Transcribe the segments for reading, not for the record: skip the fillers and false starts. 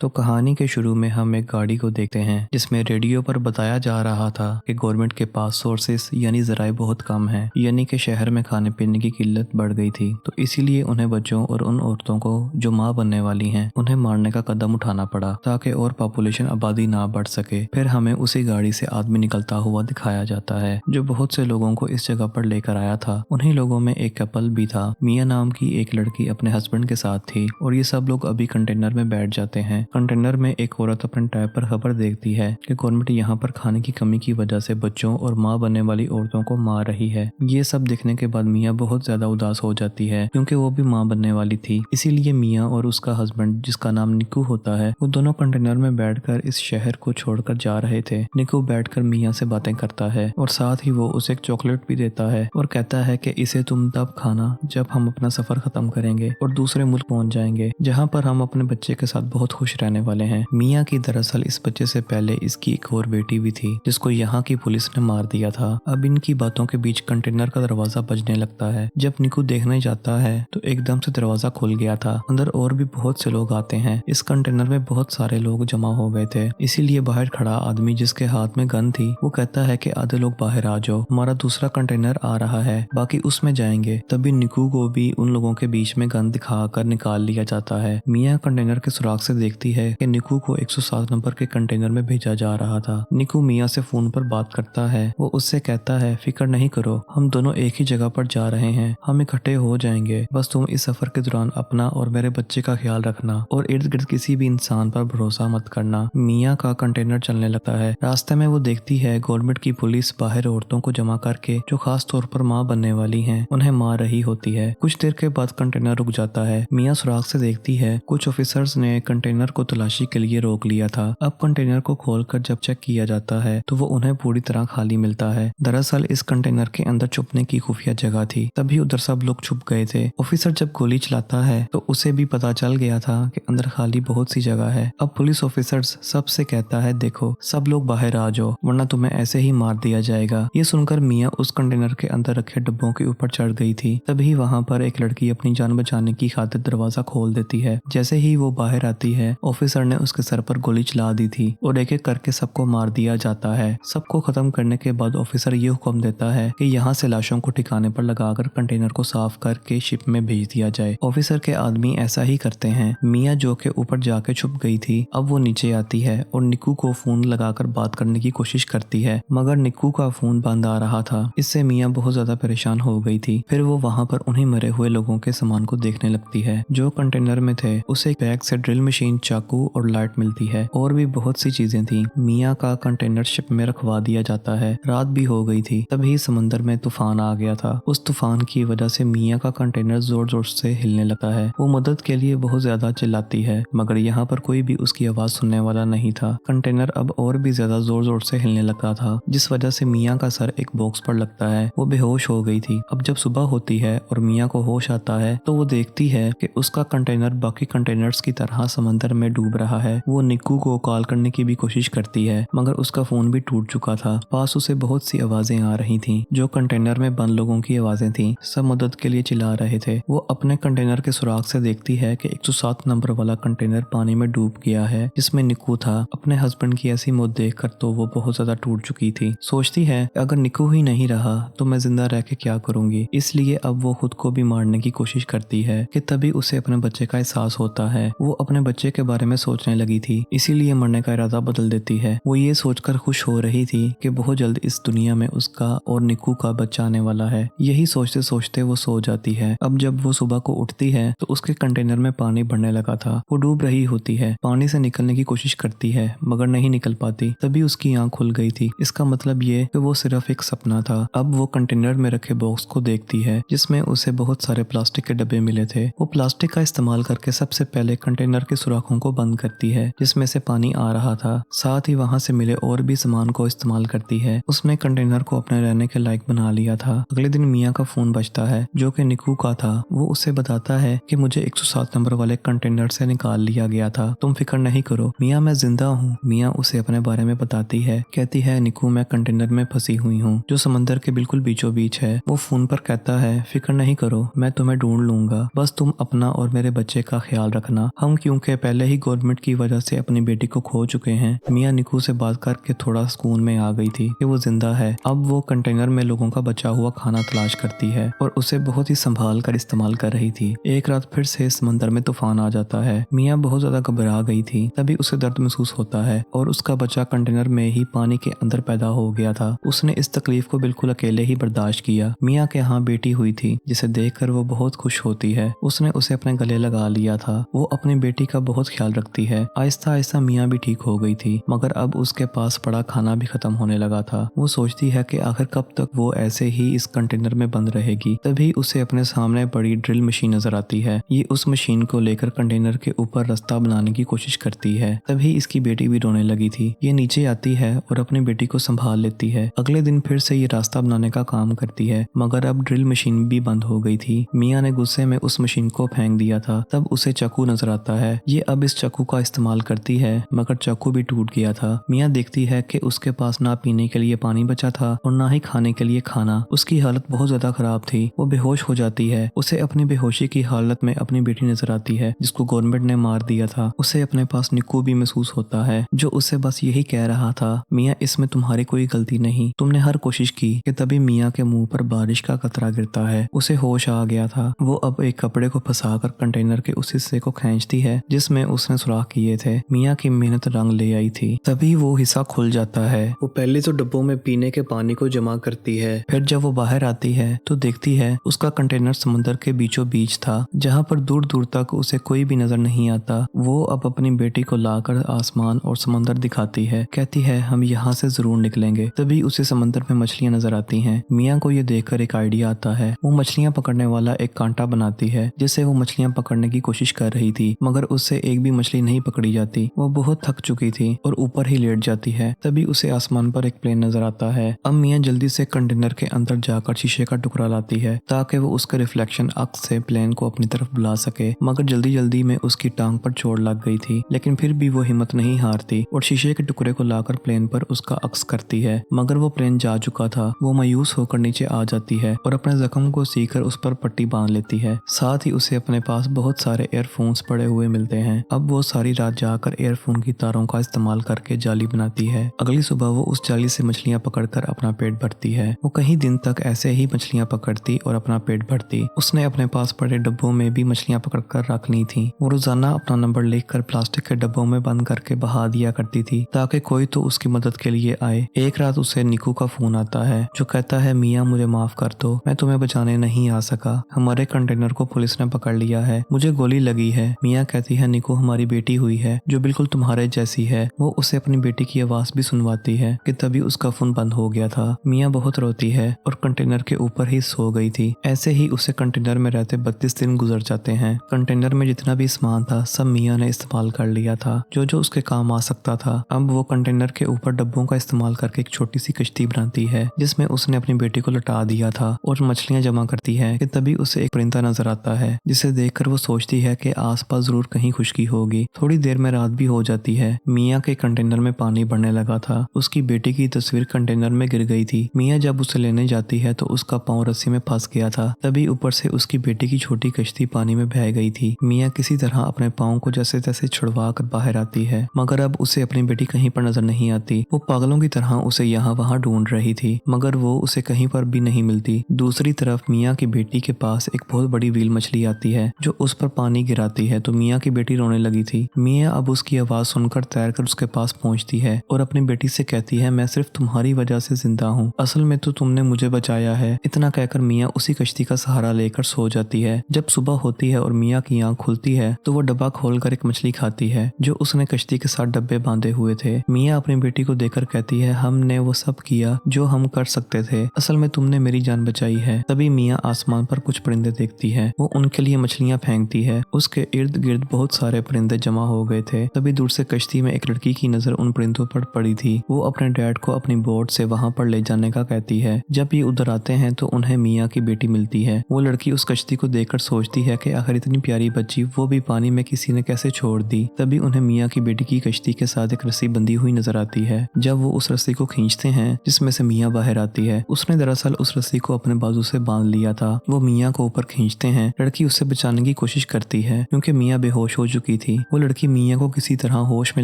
तो कहानी के शुरू में हम एक गाड़ी को देखते हैं जिसमें रेडियो पर बताया जा रहा था कि गवर्नमेंट के पास सोर्सेस यानी जराए बहुत कम हैं, यानी कि शहर में खाने पीने की किल्लत बढ़ गई थी। तो इसीलिए उन्हें बच्चों और उन औरतों को जो माँ बनने वाली हैं उन्हें मारने का कदम उठाना पड़ा ताकि और पॉपुलेशन आबादी ना बढ़ सके। फिर हमें उसी गाड़ी से आदमी निकलता हुआ दिखाया जाता है जो बहुत से लोगों को इस जगह पर लेकर आया था। उन्हीं लोगों में एक कपल भी था। मिया नाम की एक लड़की अपने हस्बैंड के साथ थी और ये सब लोग अभी कंटेनर में बैठ जाते हैं। कंटेनर में एक औरत अपने टैब पर खबर देखती है कि गवर्नमेंट यहाँ पर खाने की कमी की वजह से बच्चों और माँ बनने वाली औरतों को मार रही है। ये सब देखने के बाद मियाँ बहुत ज्यादा उदास हो जाती है क्योंकि वो भी माँ बनने वाली थी। इसीलिए मियाँ और उसका हस्बैंड जिसका नाम निकू होता है वो दोनों कंटेनर में बैठकर इस शहर को छोड़कर जा रहे थे। निकू बैठकर मियाँ से बातें करता है और साथ ही वो उसे एक चॉकलेट भी देता है और कहता है कि इसे तुम तब खाना जब हम अपना सफर खत्म करेंगे और दूसरे मुल्क पहुंच जाएंगे जहाँ पर हम अपने बच्चे के साथ बहुत खुश रहने वाले हैं। मियाँ की दरअसल इस बच्चे से पहले इसकी एक और बेटी भी थी जिसको यहाँ की पुलिस ने मार दिया था। अब इनकी बातों के बीच कंटेनर का दरवाजा बजने लगता है। जब निकू देखने जाता है तो एकदम से दरवाजा खुल गया था। अंदर और भी बहुत से लोग आते हैं। इस कंटेनर में बहुत सारे लोग जमा हो गए थे, इसीलिए बाहर खड़ा आदमी जिसके हाथ में गन थी वो कहता है कि आधे लोग बाहर आ जाओ, हमारा दूसरा कंटेनर आ रहा है, बाकी उसमें जाएंगे। तभी निकू को भी उन लोगों के बीच में गन दिखाकर निकाल लिया जाता है। मियाँ कंटेनर के सुराग से देखती है कि निकू को 107 नंबर के कंटेनर में भेजा जा रहा था। निकू मियाँ से फोन पर बात करता है। वो उससे कहता है फिक्र नहीं करो, हम दोनों एक ही जगह पर जा रहे हैं, हम इकट्ठे हो जाएंगे, बस तुम इस सफर के दौरान अपना और मेरे बच्चे का ख्याल रखना और इर्द गिर्द किसी भी इंसान पर भरोसा मत करना। मियाँ का कंटेनर चलने लगता है। रास्ते में वो देखती है गवर्नमेंट की पुलिस बाहर औरतों को जमा करके जो खास तौर पर माँ बनने वाली हैं उन्हें मार रही होती है। कुछ देर के बाद कंटेनर रुक जाता है। मियाँ सुराग से देखती है कुछ ऑफिसर्स ने कंटेनर को तलाशी के लिए रोक लिया था। अब कंटेनर को खोलकर जब चेक किया जाता है तो वो उन्हें पूरी तरह खाली मिलता है। दरअसल इस कंटेनर के अंदर छुपने की खुफिया जगह थी, तभी उधर सब लोग छुप गए थे। ऑफिसर जब गोली चलाता है तो उसे भी पता चल गया था कि अंदर खाली बहुत सी जगह है। अब पुलिस ऑफिसर्स सबसे कहता है देखो सब लोग बाहर आ जाओ वरना तुम्हें ऐसे ही मार दिया जाएगा। ये सुनकर मियाँ उस कंटेनर के अंदर रखे डब्बों के ऊपर चढ़ गई थी। तभी वहाँ पर एक लड़की अपनी जान बचाने की खातिर दरवाजा खोल देती है। जैसे ही वो बाहर आती है ऑफिसर ने उसके सर पर गोली चला दी थी और एक एक करके सबको मार दिया जाता है। सबको खत्म करने के बाद ऑफिसर ये हुक्म देता है कि यहाँ से लाशों को ठिकाने पर लगाकर कंटेनर को साफ करके शिप में भेज दिया जाए। ऑफिसर के आदमी ऐसा ही करते हैं। मियाँ जो के ऊपर जाके छुप गई थी अब वो नीचे आती है और निकू को फोन लगाकर बात करने की कोशिश करती है, मगर निकू का फोन बंद आ रहा था। इससे मियाँ बहुत ज्यादा परेशान हो गई थी। फिर वो वहाँ पर उन्हीं मरे हुए लोगों के सामान को देखने लगती है जो कंटेनर में थे। उसे बैग से ड्रिल मशीन, चाकू और लाइट मिलती है और भी बहुत सी चीजें थी। मियाँ का कंटेनर शिप में रखवा दिया जाता है। रात भी हो गई थी। तभी समंदर में तूफान आ गया था। उस तूफान की वजह से मियाँ का कंटेनर जोर जोर से हिलने लगता है। वो मदद के लिए बहुत ज्यादा चिल्लाती है मगर यहाँ पर कोई भी उसकी आवाज सुनने वाला नहीं था। कंटेनर अब और भी ज्यादा जोर जोर से हिलने लगा था जिस वजह से मियाँ का सर एक बॉक्स पर लगता है। वो बेहोश हो गई थी। अब जब सुबह होती है और मियाँ को होश आता है तो वो देखती है कि उसका कंटेनर बाकी कंटेनर्स की तरह समंदर में डूब रहा है। वो निक्कू को कॉल करने की भी कोशिश करती है मगर उसका फोन भी टूट चुका था। पास उसे बहुत सी आवाजें आ रही थी जो कंटेनर में बंद लोगों की आवाजें थी। सब मदद के लिए चिल्ला रहे थे। वो अपने कंटेनर के सुराग से देखती है कि 107 नंबर वाला कंटेनर पानी में डूब गया है जिसमें निक्कू था। अपने हस्बैंड की ऐसी मौत देखकर तो वो बहुत ज्यादा टूट चुकी थी। सोचती है अगर निक्कू ही नहीं रहा तो मैं जिंदा रह के क्या करूंगी। इसलिए अब वो खुद को भी मारने की कोशिश करती है कि तभी उसे अपने बच्चे का एहसास होता है। वो अपने बच्चे के बारे में सोचने लगी थी, इसीलिए मरने का इरादा बदल देती है। वो ये सोचकर खुश हो रही थी कि बहुत जल्द इस दुनिया में उसका और निक्कू का बच्चा आने वाला है। यही सोचते सोचते वो सो जाती है। अब जब वो सुबह को उठती है तो उसके कंटेनर में पानी भरने लगा था। वो डूब रही होती है, पानी से निकलने की कोशिश करती है मगर नहीं निकल पाती। तभी उसकी आंख खुल गई थी। इसका मतलब ये कि वो सिर्फ एक सपना था। अब वो कंटेनर में रखे बॉक्स को देखती है जिसमें उसे बहुत सारे प्लास्टिक के डब्बे मिले थे। वो प्लास्टिक का इस्तेमाल करके सबसे पहले कंटेनर के सुराखों को बंद करती है जिसमें से पानी आ रहा था। साथ ही वहाँ से मिले और भी सामान को इस्तेमाल करती है। उसने कंटेनर को अपने रहने के लायक बना लिया था। अगले दिन मियाँ का फोन बजता है जो कि निक्कू का था। वो उसे बताता है कि मुझे 107 नंबर वाले कंटेनर से निकाल लिया गया था, तुम फिक्र नहीं करो मियाँ, मैं जिंदा हूँ। मियाँ उसे अपने बारे में बताती है। कहती है निक्कू मैं कंटेनर में फंसी हुई हूँ जो समंदर के बिल्कुल बीचों बीच है। वो फोन पर कहता है फिक्र नहीं करो, मैं तुम्हें ढूंढ लूंगा, बस तुम अपना और मेरे बच्चे का ख्याल रखना। हम क्योंकि पहले ही गवर्नमेंट की वजह से अपनी बेटी को खो चुके हैं, मियाँ निकू से बात करके थोड़ा सुकून में आ गई थी कि वो जिंदा है। अब वो कंटेनर में लोगों का बचा हुआ खाना तलाश करती है और उसे बहुत ही संभाल कर इस्तेमाल कर रही थी। एक रात फिर से समंदर में तूफान आ जाता है। मियाँ बहुत ज्यादा घबरा गई थी। तभी उसे दर्द महसूस होता है और उसका बच्चा कंटेनर में ही पानी के अंदर पैदा हो गया था। उसने इस तकलीफ को बिल्कुल अकेले ही बर्दाश्त किया। मियाँ के यहाँ बेटी हुई थी जिसे देखकर वो बहुत खुश होती है। उसने उसे अपने गले लगा लिया था। वो अपनी बेटी का बहुत ख्याल रखती है। आहिस्ता आहिस्ता मियाँ भी ठीक हो गई थी, मगर अब उसके पास पड़ा खाना भी खत्म होने लगा था। वो सोचती है कि आखिर कब तक वो ऐसे ही इस कंटेनर में बंद रहेगी। तभी उसे अपने सामने बड़ी ड्रिल मशीन नजर आती है। ये उस मशीन को लेकर कंटेनर के ऊपर रास्ता बनाने की कोशिश करती है। तभी इसकी बेटी भी रोने लगी थी। ये नीचे आती है और अपनी बेटी को संभाल लेती है। अगले दिन फिर से ये रास्ता बनाने का काम करती है, मगर अब ड्रिल मशीन भी बंद हो गई थी। मियाँ ने गुस्से में उस मशीन को फेंक दिया था। तब उसे चाकू नजर आता है। ये अब इस चाकू का इस्तेमाल करती है, मगर चाकू भी टूट गया था। मियाँ देखती है कि उसके पास ना पीने के लिए पानी बचा था और ना ही खाने के लिए खाना। उसकी हालत बहुत ज्यादा खराब थी। वो बेहोश हो जाती है। उसे अपनी बेहोशी की हालत में अपनी बेटी नजर आती है जिसको गवर्नमेंट ने मार दिया था। उसे अपने पास निक्कू भी महसूस होता है जो उसे बस यही कह रहा था, मियाँ इसमें तुम्हारी कोई गलती नहीं, तुमने हर कोशिश की। कि तभी मियाँ के मुंह पर बारिश का कतरा गिरता है। उसे होश आ गया था। वो अब एक कपड़े को फंसाकर कंटेनर के उस हिस्से को खींचती है जिसमें उसने सुराख किए थे। मियाँ की मेहनत रंग ले आई थी। तभी वो हिस्सा खुल जाता है। वो पहले तो डब्बों में पीने के पानी को जमा करती है। फिर जब वो बाहर आती है तो देखती है उसका कंटेनर समुद्र के बीचों बीच था, जहाँ पर दूर दूर तक उसे कोई भी नजर नहीं आता। वो अब अपनी बेटी को लाकर आसमान और समंदर दिखाती है। कहती है हम यहाँ से जरूर निकलेंगे। तभी उसे समंदर में मछलियाँ नजर आती हैं। मियाँ को ये देखकर एक आइडिया आता है। वो मछलियाँ पकड़ने वाला एक कांटा बनाती है जिससे वो मछलियाँ पकड़ने की कोशिश कर रही थी, मगर उससे एक भी मछली नहीं पकड़ी जाती। वो बहुत थक चुकी थी और ऊपर ही लेट जाती है। तभी उसे आसमान पर एक प्लेन नजर आता है। अब मियाँ जल्दी से कंटेनर के अंदर जाकर शीशे का टुकड़ा लाती है ताकि वो उसके रिफ्लेक्शन अक्स से प्लेन को अपनी तरफ बुला सके, मगर जल्दी जल्दी में उसकी टांग पर चोट लग गई थी। लेकिन फिर भी वो हिम्मत नहीं हारती और शीशे के टुकड़े को लाकर प्लेन पर उसका अक्स करती है, मगर वो प्लेन जा चुका था। वो मायूस होकर नीचे आ जाती है और अपने जख्म को सीकर उस पर पट्टी बांध लेती है। साथ ही उसे अपने पास बहुत सारे एयरफोन्स पड़े हुए मिलते हैं। अब वो सारी रात जाकर एयरफोन की तारों का इस्तेमाल करके जाली बनाती है। अगली सुबह वो उस जाली से मछलियां पकड़कर अपना पेट भरती है। वो कई दिन तक ऐसे ही मछलियां पकड़ती और अपना पेट भरती। उसने अपने पास पड़े डब्बों में भी मछलियां पकड़कर रख ली थी। वो रोजाना अपना नंबर लिखकर प्लास्टिक के डब्बों में बंद करके बहा दिया करती थी ताकि कोई तो उसकी मदद के लिए आए। एक रात उसे निकू का फोन आता है जो कहता है मियाँ मुझे माफ कर दो, मैं तुम्हें बचाने नहीं आ सका। हमारे कंटेनर को पुलिस ने पकड़ लिया है, मुझे गोली लगी है। मियाँ कहती है निकू हमारी बेटी हुई है जो बिल्कुल तुम्हारे जैसी है। वो उसे अपनी बेटी की आवाज भी सुनवाती है कि तभी उसका फोन बंद हो गया था। मियाँ बहुत रोती है और कंटेनर के ऊपर ही सो गई थी। ऐसे ही उसे कंटेनर में रहते 32 दिन गुजर जाते हैं। कंटेनर में जितना भी सामान था सब मियाँ ने इस्तेमाल कर लिया था जो जो उसके काम आ सकता था। अब वो कंटेनर के ऊपर डब्बों का इस्तेमाल करके एक छोटी सी कश्ती बनाती है जिसमें उसने अपनी बेटी को लटा दिया था और मछलियां जमा करती है कि तभी उसे एक परिंदा नजर आता है जिसे देखकर वो सोचती है कि आसपास जरूर कहीं खुशकी होगी। थोड़ी देर में रात भी हो जाती है। मियाँ के कंटेनर में पानी भरने लगा था। उसकी बेटी की तस्वीर कंटेनर में गिर गई थी। मियाँ जब उसे लेने जाती है तो उसका पाँव रस्सी में फंस गया था। तभी ऊपर से उसकी बेटी की छोटी कश्ती पानी में बह गई थी। मियाँ किसी तरह अपने पाँव को जैसे तैसे छुड़वा कर बाहर आती है, मगर अब उसे अपनी बेटी कहीं पर नजर नहीं आती। वो पागलों की तरह उसे यहाँ वहाँ ढूंढ रही थी, मगर वो उसे कहीं पर भी नहीं मिलती। दूसरी तरफ मियाँ की बेटी के पास एक बहुत बड़ी व्हील मछली आती है जो उस पर पानी गिराती है तो मियाँ की बेटी रोने लगी थी। मियाँ अब उसकी आवाज सुनकर तैरकर उसके पास पहुंचती है और अपनी बेटी से कहती है मैं सिर्फ तुम्हारी वजह से जिंदा हूँ, असल में तो तुमने मुझे बचाया है। इतना कहकर मियाँ उसी कश्ती का सहारा लेकर सो जाती है। जब सुबह होती है और मियाँ की आंख खुलती है तो वो डब्बा खोलकर एक मछली खाती है जो उसने कश्ती के साथ डब्बे बांधे हुए थे। मियाँ अपनी बेटी को देखकर कहती है हमने वो सब किया जो हम कर सकते थे, असल में तुमने मेरी जान बचाई है। तभी मियाँ आसमान पर कुछ परिंदे देखती है। वो उनके लिए मछलियाँ फेंकती है। उसके इर्द गिर्द बहुत सारे परिंदे जमा हो गए थे। तभी दूर से कश्ती में एक लड़की की नजर उन परिंदों पर पड़ी थी। वो अपने डैड को अपनी बोट से वहां पर ले जाने का कहती है। जब ये उधर आते हैं तो उन्हें मियाँ की बेटी मिलती है। वो लड़की उस कश्ती को देखकर सोचती है कि आखिर इतनी प्यारी बच्ची वो भी पानी में किसी ने कैसे छोड़ दी। तभी उन्हें मियाँ की बेटी की कश्ती के साथ एक रस्सी बंधी हुई नजर आती है। जब वो उस रस्सी को खींचते हैं जिसमें से मियाँ बाहर आती है, उसने दरअसल उस रस्सी को अपने बाजू से बांध लिया था। वो मियाँ को ऊपर खींचते हैं। लड़की उससे बचाने की कोशिश करती है क्योंकि मियाँ बेहोश हो चुकी थी। वो लड़की मियाँ को किसी तरह होश में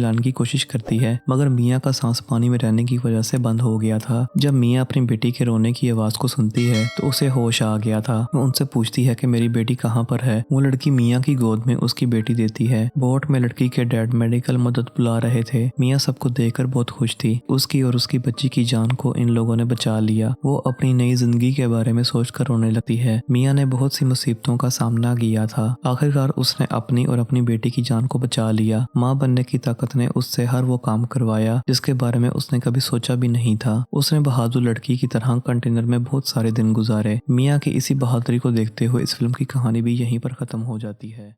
लाने की कोशिश करती है, मगर मियाँ का सांस पानी में रहने की वजह से बंद हो गया था। जब मियाँ अपनी बेटी के रोने की आवाज को सुनती है तो उसे होश आ गया था। वो उनसे पूछती है कि मेरी बेटी कहाँ पर है। वो लड़की मियाँ की गोद में उसकी बेटी देती है। बोट में लड़की के डैड मेडिकल मदद बुला रहे थे। मियाँ सबको देखकर बहुत खुश थी। उसकी और उसकी बच्ची की जान को इन लोगों ने बचा लिया। वो अपनी नई जिंदगी के बारे में सोचकर रोने लगती है। मियाँ ने बहुत सी मुसीबतों का सामना किया था, आखिरकार उसने अपनी और अपनी बेटी की जान को बचा लिया। माँ बनने की ताकत ने उससे हर वो काम करवाया जिसके बारे में उसने कभी सोचा भी नहीं था। उसने बहादुर लड़की की तरह कंटेनर में बहुत सारे दिन गुजारे। मियाँ की इसी बहादुरी को देखते हुए इस फिल्म की कहानी भी यहीं पर खत्म हो जाती है।